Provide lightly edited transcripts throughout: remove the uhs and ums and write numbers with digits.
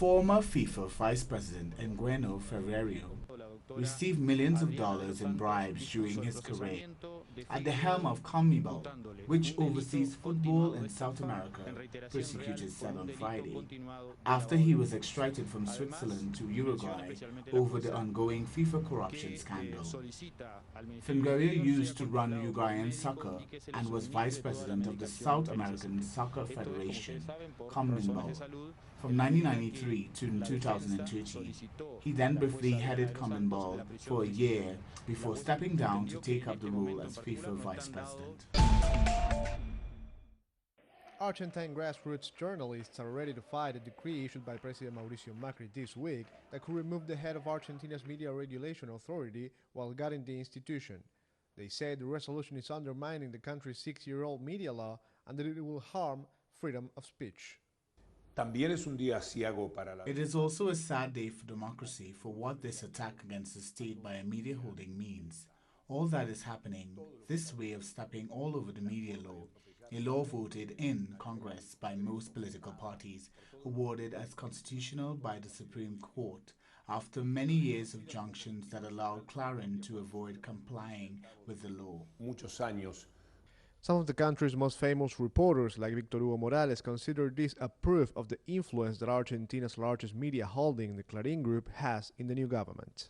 Former FIFA Vice President Ngueno Ferreiro received millions of dollars in bribes during his career at the helm of CONMEBOL, which oversees football in South America, prosecutors said on Friday, after he was extradited from Switzerland to Uruguay over the ongoing FIFA corruption scandal. Ferreiro used to run Uruguayan soccer and was vice president of the South American Soccer Federation, CONMEBOL, from 1993 to 2013. He then briefly headed CONMEBOL for a year before stepping down to take up the role as FIFA vice president. Argentine grassroots journalists are ready to fight a decree issued by President Mauricio Macri this week that could remove the head of Argentina's media regulation authority while guarding the institution. They say the resolution is undermining the country's 6-year-old media law and that it will harm freedom of speech. It is also a sad day for democracy for what this attack against the state by a media holding means. All that is happening, this way of stepping all over the media law, a law voted in Congress by most political parties, awarded as constitutional by the Supreme Court, after many years of junctions that allowed Clarín to avoid complying with the law. Some of the country's most famous reporters, like Victor Hugo Morales, consider this a proof of the influence that Argentina's largest media holding, the Clarín Group, has in the new government.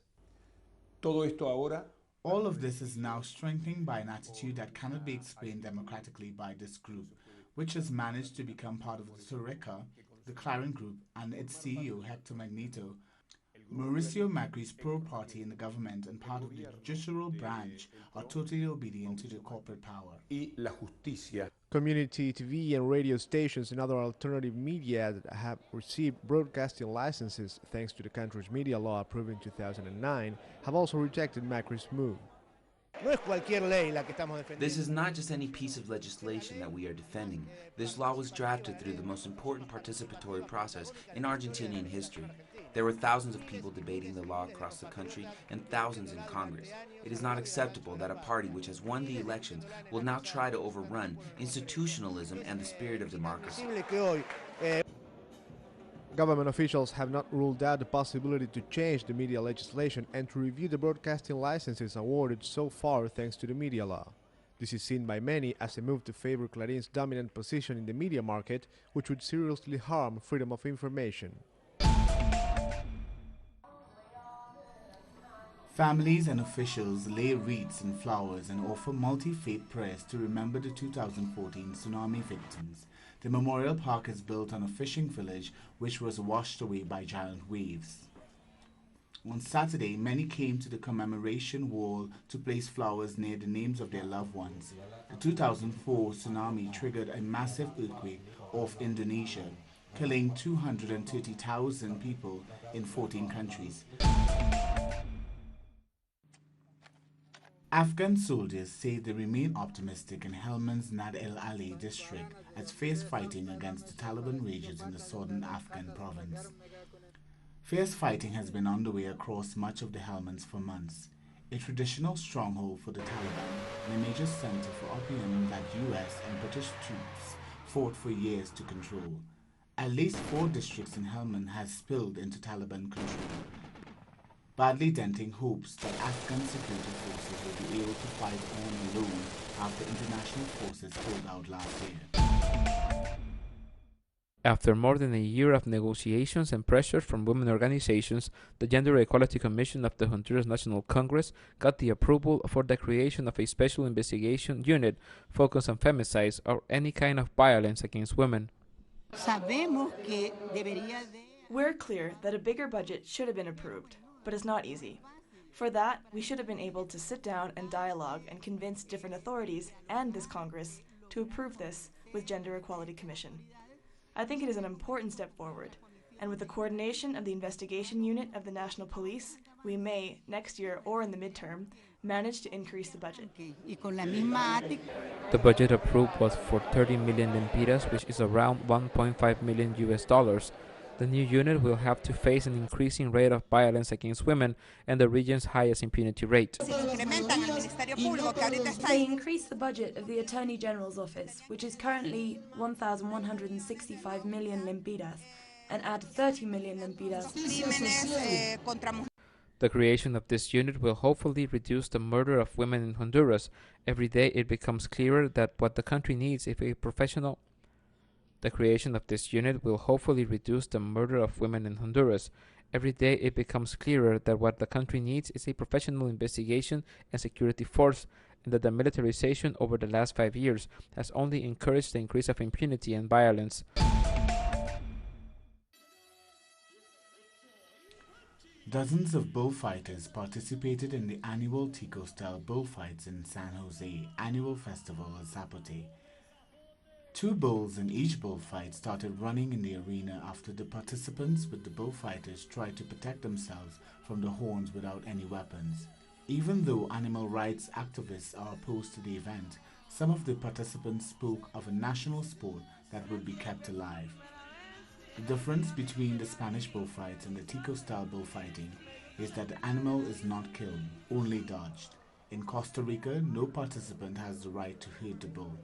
All of this is now strengthened by an attitude that cannot be explained democratically by this group, which has managed to become part of the Troika, the Clarín Group, and its CEO, Hector Magneto. Mauricio Macri's pro-party in the government and part of the judicial branch are totally obedient to the corporate power. Community TV and radio stations and other alternative media that have received broadcasting licenses thanks to the country's media law approved in 2009 have also rejected Macri's move. This is not just any piece of legislation that we are defending. This law was drafted through the most important participatory process in Argentinian history. There were thousands of people debating the law across the country and thousands in Congress. It is not acceptable that a party which has won the elections will now try to overrun institutionalism and the spirit of democracy. Government officials have not ruled out the possibility to change the media legislation and to review the broadcasting licenses awarded so far thanks to the media law. This is seen by many as a move to favor Clarin's dominant position in the media market, which would seriously harm freedom of information. Families and officials lay wreaths and flowers and offer multi-faith prayers to remember the 2014 tsunami victims. The memorial park is built on a fishing village which was washed away by giant waves. On Saturday, many came to the commemoration wall to place flowers near the names of their loved ones. The 2004 tsunami triggered a massive earthquake off Indonesia, killing 230,000 people in 14 countries. Afghan soldiers say they remain optimistic in Helmand's Nad El Ali district as fierce fighting against the Taliban rages in the southern Afghan province. Fierce fighting has been underway across much of the Helmands for months, a traditional stronghold for the Taliban and a major center for opium that US and British troops fought for years to control. At least 4 districts in Helmand has spilled into Taliban control, badly denting hopes that Afghan security forces will be able to fight on alone after international forces pulled out last year. After more than a year of negotiations and pressure from women organizations, the Gender Equality Commission of the Honduras National Congress got the approval for the creation of a special investigation unit focused on femicides or any kind of violence against women. We're clear that a bigger budget should have been approved, but it's not easy. For that, we should have been able to sit down and dialogue and convince different authorities and this Congress to approve this with Gender Equality Commission. I think it is an important step forward, and with the coordination of the investigation unit of the National Police, we may, next year or in the midterm, manage to increase the budget. The budget approved was for 30 million lempiras, which is around $1.5 million US. The new unit will have to face an increasing rate of violence against women and the region's highest impunity rate. They increased the budget of the Attorney General's office, which is currently 1,165 million lempiras, and add 30 million lempiras. The creation of this unit will hopefully reduce the murder of women in Honduras. Every day it becomes clearer that what the country needs is a professional. The creation of this unit will hopefully reduce the murder of women in Honduras. Every day it becomes clearer that what the country needs is a professional investigation and security force, and that the militarization over the last 5 years has only encouraged the increase of impunity and violence. Dozens of bullfighters participated in the annual Tico-style bullfights in San Jose annual festival at Zapote. 2 bulls in each bullfight started running in the arena after the participants with the bullfighters tried to protect themselves from the horns without any weapons. Even though animal rights activists are opposed to the event, some of the participants spoke of a national sport that would be kept alive. The difference between the Spanish bullfights and the Tico-style bullfighting is that the animal is not killed, only dodged. In Costa Rica, no participant has the right to hurt the bull.